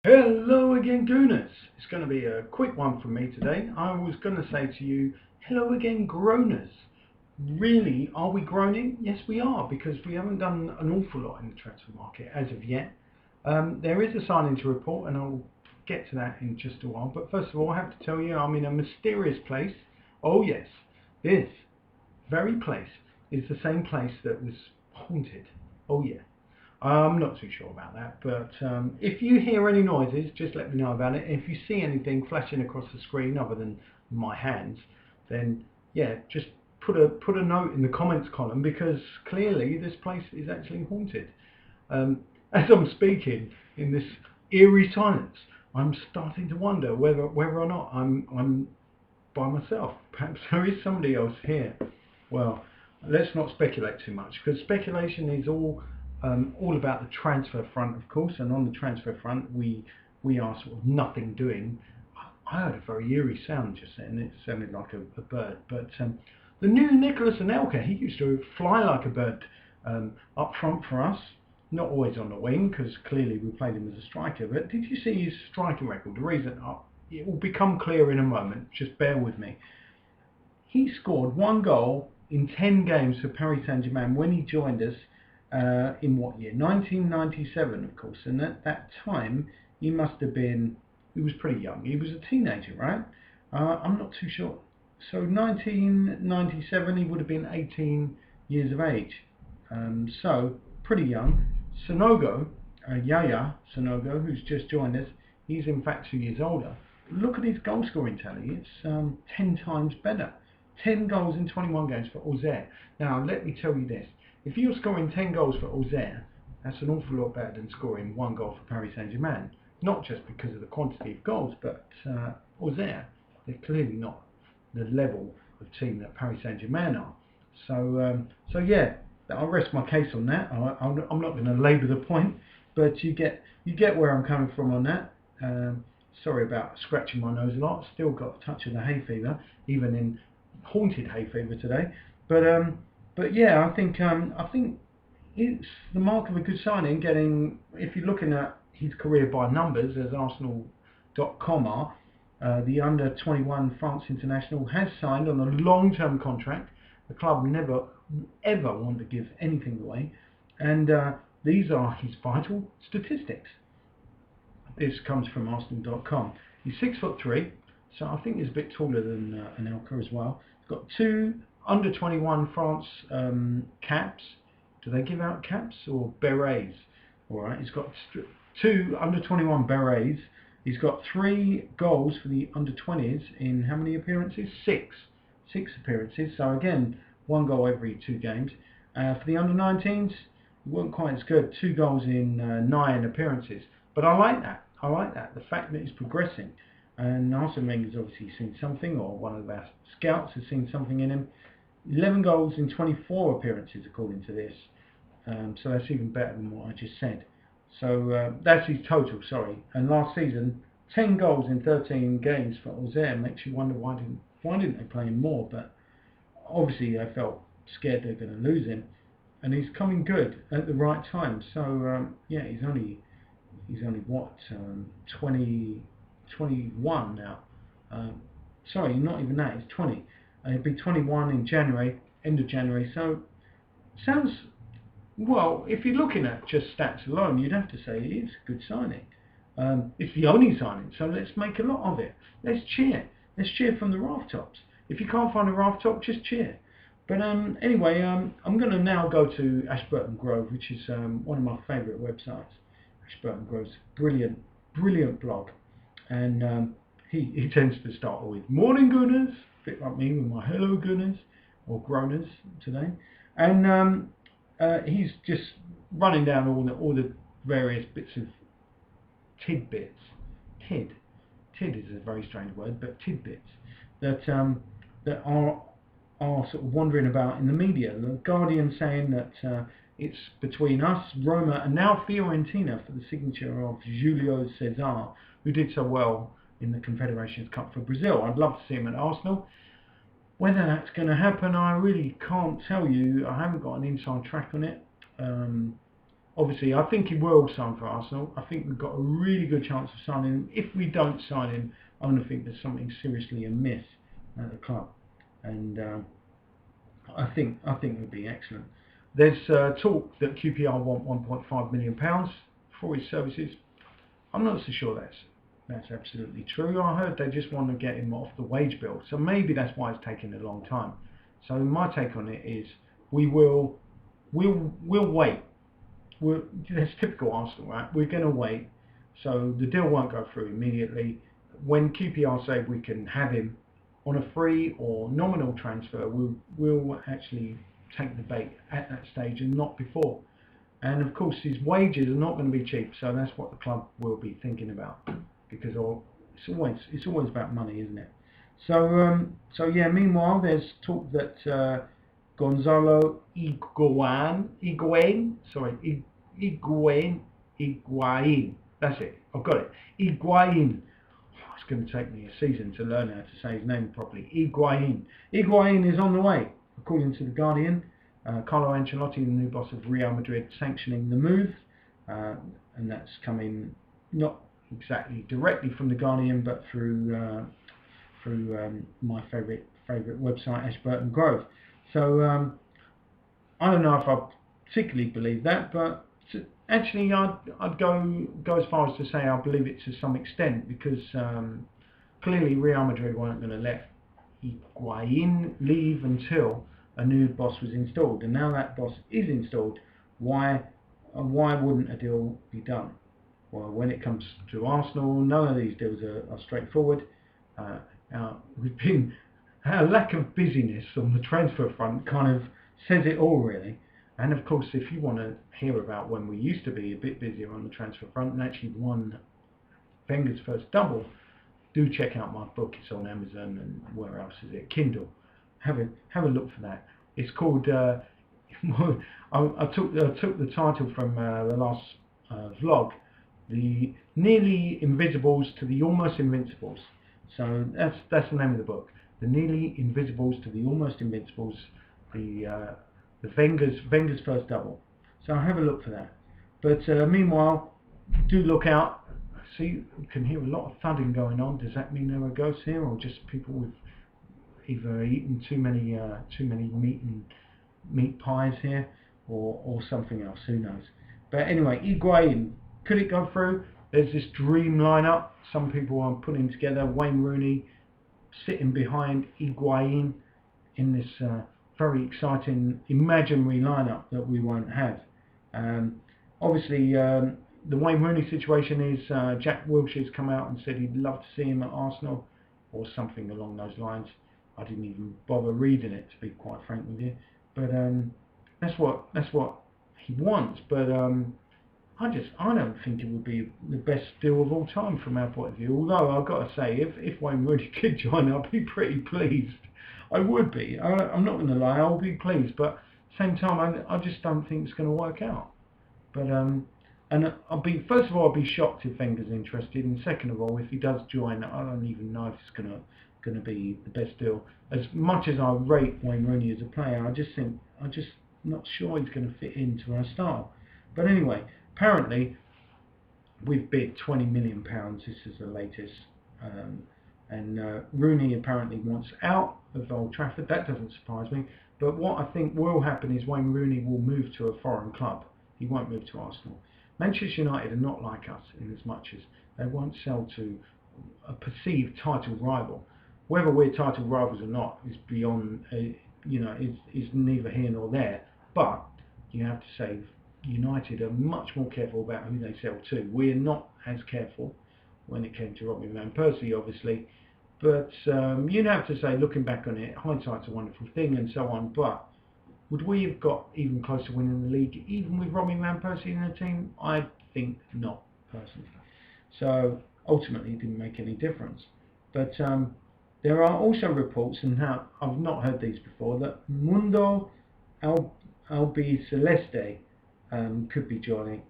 Hello again, Gooners. It's going to be a quick one from me today. I was going to say to you, hello again, Groaners. Really, are we groaning? Yes, we are, because we haven't done an awful lot in the transfer market as of yet. There is a signing to report, and I'll get to that in just a while. But first of all, I have to tell you, I'm in a mysterious place. Oh yes, this very place is the same place that was haunted. Oh yeah. I'm not too sure about that, but if you hear any noises, just let me know about it. If you see anything flashing across the screen other than my hands, then yeah, just put a note in the comments column, because clearly this place is actually haunted. As I'm speaking in this eerie silence, I'm starting to wonder whether or not I'm by myself. Perhaps there is somebody else here. Well, let's not speculate too much, because speculation is all about the transfer front, of course. And on the transfer front, we are sort of nothing doing. I heard a very eerie sound just then. It sounded like a bird. But the new Nicholas Anelka, he used to fly like a bird up front for us. Not always on the wing, because clearly we played him as a striker. But did you see his striking record? The reason it will become clear in a moment. Just bear with me. He scored one goal in 10 games for Paris Saint-Germain when he joined us in what year? 1997, of course. And at that time, he was pretty young. He was a teenager, right? I'm not too sure. So 1997, he would have been 18 years of age. So pretty young. Sonogo, Yaya Sonogo, who's just joined us, he's in fact 2 years older. Look at his goal scoring tally. It's 10 times better. 10 goals in 21 games for Auxerre. Now, let me tell you this. If you're scoring 10 goals for Auxerre, that's an awful lot better than scoring one goal for Paris Saint-Germain. Not just because of the quantity of goals, but Auxerre, they're clearly not the level of team that Paris Saint-Germain are. So yeah, I'll rest my case on that. I'm not going to labour the point, but you get where I'm coming from on that. Sorry about scratching my nose a lot. Still got a touch of the hay fever, even in haunted hay fever today. But yeah, I think it's the mark of a good signing. Getting, if you're looking at his career by numbers, as Arsenal.com are, the under 21 France international has signed on a long-term contract. The club never ever want to give anything away, and these are his vital statistics. This comes from Arsenal.com. He's 6'3", so I think he's a bit taller than Anelka as well. He's got two under 21 France caps. Do they give out caps or berets? All right, he's got two under 21 berets. He's got 3 goals for the under 20s in how many appearances? Six appearances. So again, 1 goal every 2 games. For the under 19s, he wasn't quite as good. 2 goals in 9 appearances. But I like that. I like that. The fact that he's progressing. And Arsene Wenger's obviously seen something, or one of our scouts has seen something in him. 11 goals in 24 appearances, according to this. So that's even better than what I just said. So that's his total, sorry. And last season, 10 goals in 13 games for Auxerre. Makes you wonder why didn't they play him more? But obviously I felt scared they're going to lose him. And he's coming good at the right time. So yeah, he's only what, 21 now. Sorry, not even that. He's 20. He'll be 21 in January, end of January. So sounds, well, if you're looking at just stats alone, you'd have to say it is a good signing. It's the only signing, so let's make a lot of it. Let's cheer. Let's cheer from the raft-tops. If you can't find a raft-top, just cheer. But anyway, I'm going to now go to Ashburton Grove, which is one of my favourite websites. Ashburton Grove's brilliant blog. And he tends to start with "Morning Gooners," a bit like me with my "Hello Gooners" or "Groaners" today. And he's just running down all the various bits of tidbits. Tid is a very strange word, but tidbits that are sort of wandering about in the media. The Guardian saying that it's between us, Roma, and now Fiorentina for the signature of Julio Cesar, who did so well in the Confederations Cup for Brazil. I'd love to see him at Arsenal. Whether that's going to happen, I really can't tell you. I haven't got an inside track on it. Obviously, I think he will sign for Arsenal. I think we've got a really good chance of signing him. If we don't sign him, I'm going to think there's something seriously amiss at the club, and I think it would be excellent. There's talk that QPR want £1.5 million for his services. I'm not so sure that's absolutely true. I heard they just want to get him off the wage bill, so maybe that's why it's taking a long time. So my take on it is we'll wait. That's typical Arsenal, right? We're going to wait, so the deal won't go through immediately. When QPR say we can have him on a free or nominal transfer, we'll actually take the bait at that stage and not before. And of course, his wages are not going to be cheap, so that's what the club will be thinking about, because it's always about money, isn't it? So yeah. Meanwhile, there's talk that Gonzalo Higuain. That's it. I've got it. Higuain. Oh, it's going to take me a season to learn how to say his name properly. Higuain. Higuain is on the way, according to the Guardian. Carlo Ancelotti, the new boss of Real Madrid, sanctioning the move, and that's coming not exactly directly from the Guardian, but through my favourite website, Ashburton Grove. So I don't know if I particularly believe that, but actually I'd go as far as to say I believe it to some extent, because clearly Real Madrid weren't going to let Higuain leave until a new boss was installed, and now that boss is installed. Why wouldn't a deal be done? Well, when it comes to Arsenal, none of these deals are straightforward. We've been our lack of busyness on the transfer front kind of says it all, really. And of course, if you want to hear about when we used to be a bit busier on the transfer front and actually won Wenger's first double, do check out my book. It's on Amazon, and where else is it? Kindle. Have a look for that. It's called. I took the title from the last vlog, the Nearly Invisibles to the Almost Invincibles. So that's the name of the book. The Nearly Invisibles to the Almost Invincibles. The Wenger's first double. So have a look for that. But meanwhile, do look out. See, you can hear a lot of thudding going on. Does that mean there are ghosts here, or just people with either eaten too many meat pies here, or something else? Who knows? But anyway, Higuain, could it go through? There's this dream lineup some people are putting together. Wayne Rooney sitting behind Higuain in this very exciting imaginary lineup that we won't have. Obviously, the Wayne Rooney situation is Jack Wilshere's come out and said he'd love to see him at Arsenal, or something along those lines. I didn't even bother reading it, to be quite frank with you. But that's what he wants. But I don't think it would be the best deal of all time from our point of view. Although I've got to say, if Wayne Rooney could join, I'd be pretty pleased. I would be. I'm not going to lie. I'll be pleased. But at the same time, I just don't think it's going to work out. But and first of all, I'll be shocked if Wenger's interested, and second of all, if he does join, I don't even know if it's going to be the best deal. As much as I rate Wayne Rooney as a player, I'm just not sure he's going to fit into our style. But anyway, apparently we've bid £20 million. This is the latest, and Rooney apparently wants out of Old Trafford. That doesn't surprise me. But what I think will happen is Wayne Rooney will move to a foreign club. He won't move to Arsenal. Manchester United are not like us in as much as they won't sell to a perceived title rival. Whether we're title rivals or not is beyond, is neither here nor there. But you have to say, United are much more careful about who they sell to. We're not as careful when it came to Robin Van Persie, obviously. But you'd have to say, looking back on it, hindsight's a wonderful thing and so on. But would we have got even closer to winning the league, even with Robin Van Persie in the team? I think not, personally. So ultimately, it didn't make any difference. But there are also reports, and now I've not heard these before, that Mundo Albiceleste could be joining.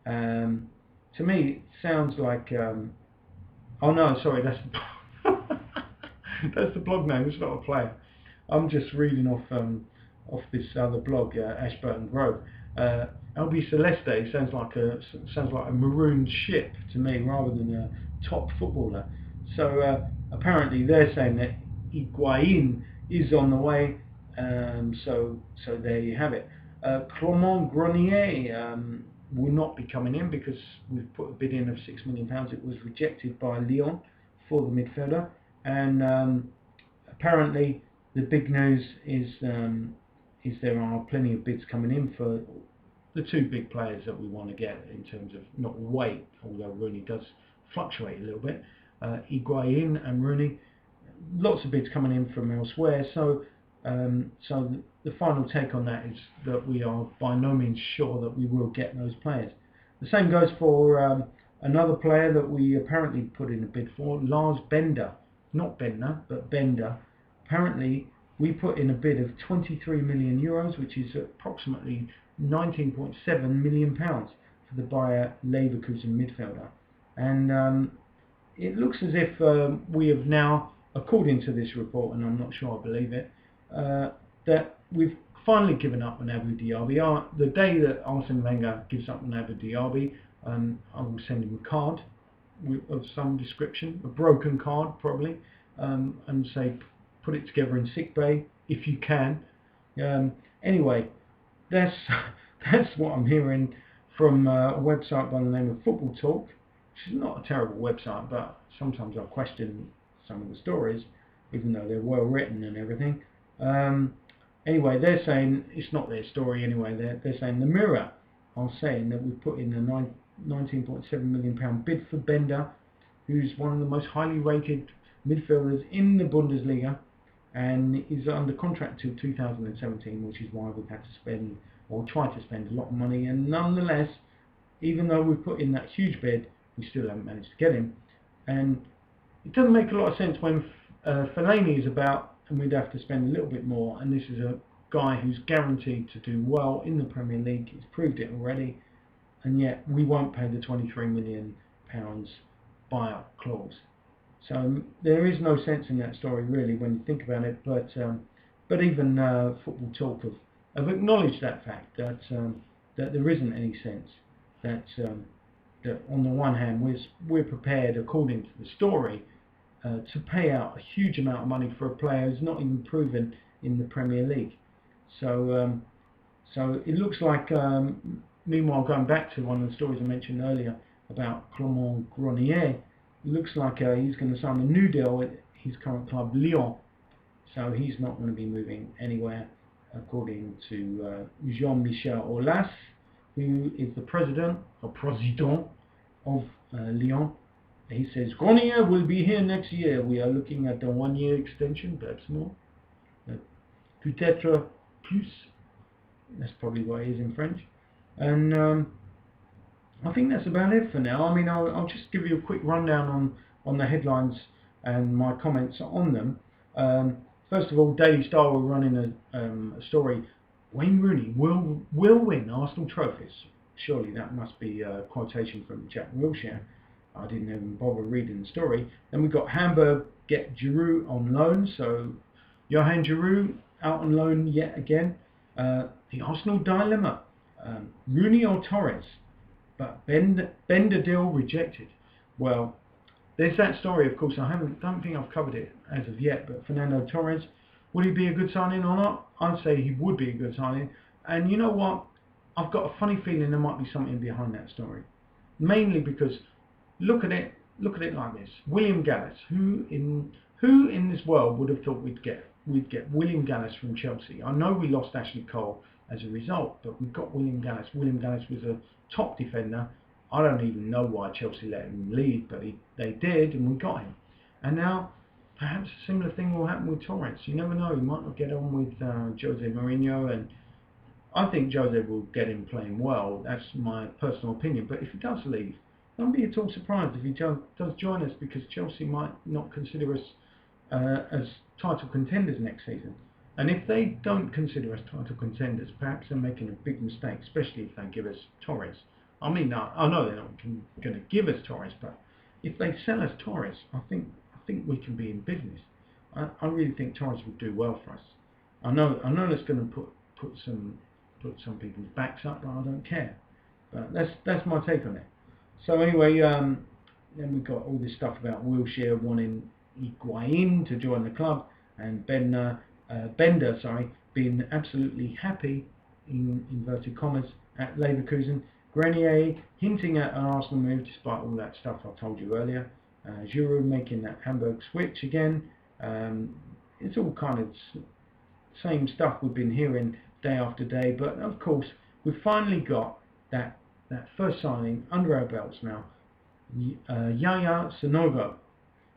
To me, it sounds like. Oh no, sorry, that's that's the blog name. It's not a player. I'm just reading off this other blog, Ashburton Grove. Albi Celeste sounds like a marooned ship to me rather than a top footballer. So apparently they're saying that Higuain is on the way. So there you have it. Clement Grenier will not be coming in because we've put a bid in of £6 million. It was rejected by Lyon for the midfielder, and apparently the big news is there are plenty of bids coming in for the two big players that we want to get in terms of not weight, although Rooney does fluctuate a little bit. Higuain and Rooney, lots of bids coming in from elsewhere. So the final take on that is that we are by no means sure that we will get those players. The same goes for another player that we apparently put in a bid for, Lars Bender, not Bender, but Bender. Apparently we put in a bid of €23 million, which is approximately £19.7 million for the Bayer Leverkusen midfielder. And it looks as if we have now, according to this report, and I'm not sure I believe it, that we've finally given up on Abu Dhabi. The day that Arsene Wenger gives up on Abu Dhabi, I will send him a card of some description, a broken card probably, and say put it together in sick bay if you can. Anyway, that's what I'm hearing from a website by the name of Football Talk, which is not a terrible website, but sometimes I question some of the stories, even though they're well written and everything. Anyway, they're saying it's not their story anyway. They're saying the Mirror are saying that we put in a £19.7 million bid for Bender, who's one of the most highly rated midfielders in the Bundesliga, and is under contract till 2017, which is why we've had to spend, or try to spend, a lot of money. And nonetheless, even though we've put in that huge bid, we still haven't managed to get him. And it doesn't make a lot of sense when Fellaini is about, and we'd have to spend a little bit more. And this is a guy who's guaranteed to do well in the Premier League. He's proved it already, and yet we won't pay the £23 million buyout clause. So there is no sense in that story really when you think about it. But even Football Talk have acknowledged that fact, that there isn't any sense. That on the one hand we're prepared, according to the story, to pay out a huge amount of money for a player who's not even proven in the Premier League. So it looks like, meanwhile, going back to one of the stories I mentioned earlier about Clement Grenier, it looks like he's going to sign a new deal with his current club, Lyon. So he's not going to be moving anywhere, according to Jean-Michel Aulas, who is the president of Lyon. He says, Grenier will be here next year. We are looking at a 1-year extension, perhaps more. Peut-être plus. That's probably what it is in French. And I think that's about it for now. I mean, I'll just give you a quick rundown on the headlines and my comments on them. First of all, Daily Star were running a story. Wayne Rooney will win Arsenal trophies. Surely that must be a quotation from Jack Wilshere. I didn't even bother reading the story. Then we got Hamburg get Giroud on loan. So Johan Giroud out on loan yet again. The Arsenal dilemma. Rooney or Torres? But Bender deal rejected. Well, there's that story, of course. Don't think I've covered it as of yet, but Fernando Torres, would he be a good signing or not? I'd say he would be a good signing. And you know what? I've got a funny feeling there might be something behind that story. Mainly because look at it like this. William Gallas, who in this world would have thought we'd get William Gallas from Chelsea? I know we lost Ashley Cole as a result, but we got William Gallas. William Gallas was a top defender. I don't even know why Chelsea let him leave, but they did, and we got him. And now, perhaps a similar thing will happen with Torres. You never know. He might not get on with Jose Mourinho, and I think Jose will get him playing well. That's my personal opinion. But if he does leave, don't be at all surprised if he does join us, because Chelsea might not consider us as title contenders next season. And if they don't consider us title contenders, perhaps they're making a big mistake, especially if they give us Torres. I mean, I know they're not going to give us Torres, but if they sell us Torres, I think we can be in business. I really think Torres will do well for us. I know that's going to put some put some people's backs up, but I don't care. But that's my take on it. So anyway, then we've got all this stuff about Wilshere wanting Higuain to join the club, and Bender, being absolutely happy, in inverted commas, at Leverkusen. Grenier hinting at an Arsenal move despite all that stuff I told you earlier. Giroud making that Hamburg switch again. It's all kind of same stuff we've been hearing day after day, but of course we've finally got that first signing under our belts now. Yaya Sanogo.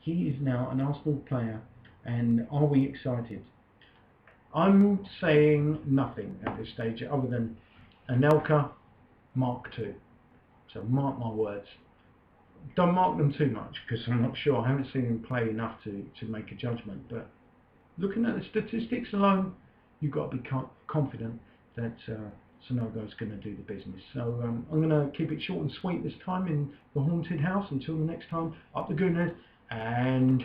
He is now an Arsenal player, and are we excited? I'm saying nothing at this stage other than Anelka Mark II. So mark my words. Don't mark them too much because I'm not sure. I haven't seen him play enough to make a judgment. But looking at the statistics alone, you've got to be confident that Sanogo is going to do the business. So I'm going to keep it short and sweet this time in the haunted house. Until the next time, up the Gooners and